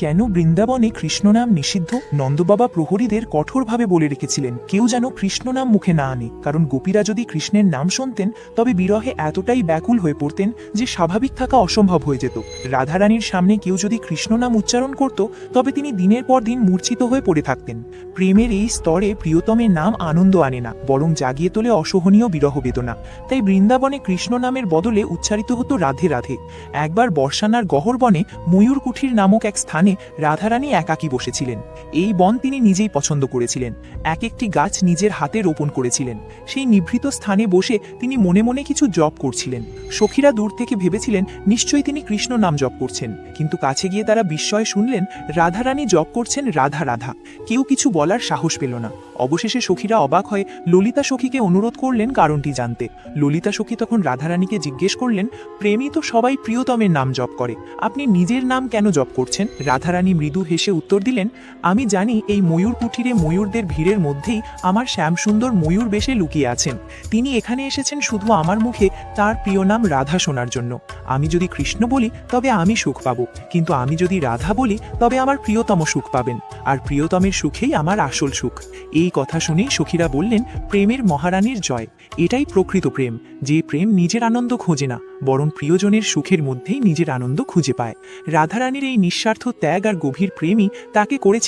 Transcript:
কেন বৃন্দাবনে কৃষ্ণনাম নিষিদ্ধ? নন্দবাবা প্রহরীদের কঠোরভাবে বলে রেখেছিলেন কেউ যেন কৃষ্ণনাম মুখে না আনে, কারণ গোপীরা যদি কৃষ্ণের নাম শুনতেন তবে বিরহে এতটাই ব্যাকুল হয়ে পড়তেন যে স্বাভাবিক থাকা অসম্ভব হয়ে যেত। রাধারানীর সামনে কেউ যদি কৃষ্ণনাম উচ্চারণ করত তবে তিনি দিনের পর দিন মূর্ছিত হয়ে পড়ে থাকতেন। প্রেমের এই স্তরে প্রিয়তমের নাম আনন্দ আনে না, বরং জাগিয়ে তোলে অসহনীয় বিরহ বেদনা। তাই বৃন্দাবনে কৃষ্ণ নামের বদলে উচ্চারিত হতো রাধে রাধে। একবার বর্ষানার গহরবনে ময়ূরকুঠির নামক এক স্থানে রাধারানী একাকী বসেছিলেন। এই বন তিনি নিজেই পছন্দ করেছিলেন, এক একটি গাছ নিজের হাতে রোপণ করেছিলেন। সেই নিভৃত স্থানে বসে তিনি মনে মনে কিছু জপ করছিলেন। সখীরা দূর থেকে ভেবেছিলেন নিশ্চয়ই তিনি কৃষ্ণ নাম জপ করছেন, কিন্তু কাছে গিয়ে তারা বিস্ময়ে শুনলেন রাধারানী জপ করছেন রাধা রাধা। কেউ কিছু বলার সাহস পেল না। অবশেষে সখীরা অবাক হয়ে ললিতা সখীকে অনুরোধ করলেন কারণটি জানতে। ললিতা সখী তখন রাধারানীকে জিজ্ঞেস করলেন, প্রেমী তো সবাই প্রিয়তমের নাম জপ করে, আপনি নিজের নাম কেন জপ করছেন? রাধারানী মৃদু হেসে উত্তর দিলেন, আমি জানি এই ময়ূর কুঠিরে ময়ূরদের ভিড়ের মধ্যেই আমার শ্যামসুন্দর ময়ূর বেশে লুকিয়ে আছেন। তিনি এখানে এসেছেন শুধু আমার মুখে তার প্রিয় নাম রাধা শোনার জন্য। আমি যদি কৃষ্ণ বলি তবে আমি সুখ পাব, কিন্তু আমি যদি রাধা বলি তবে আমার প্রিয়তম সুখ পাবেন, আর প্রিয়তমের সুখেই আমার আসল সুখ। এই কথা শুনেই সখীরা বললেন, প্রেমের মহারানীর জয়। এটাই প্রকৃত প্রেম, যে প্রেম নিজের আনন্দ খোঁজে না, বরং প্রিয়জনের সুখের মধ্যেই নিজের আনন্দ খুঁজে পায়। রাধারানীর এই নিঃস্বার্থ ত্যাগ আর গভীর প্রেমই তাকে করেছে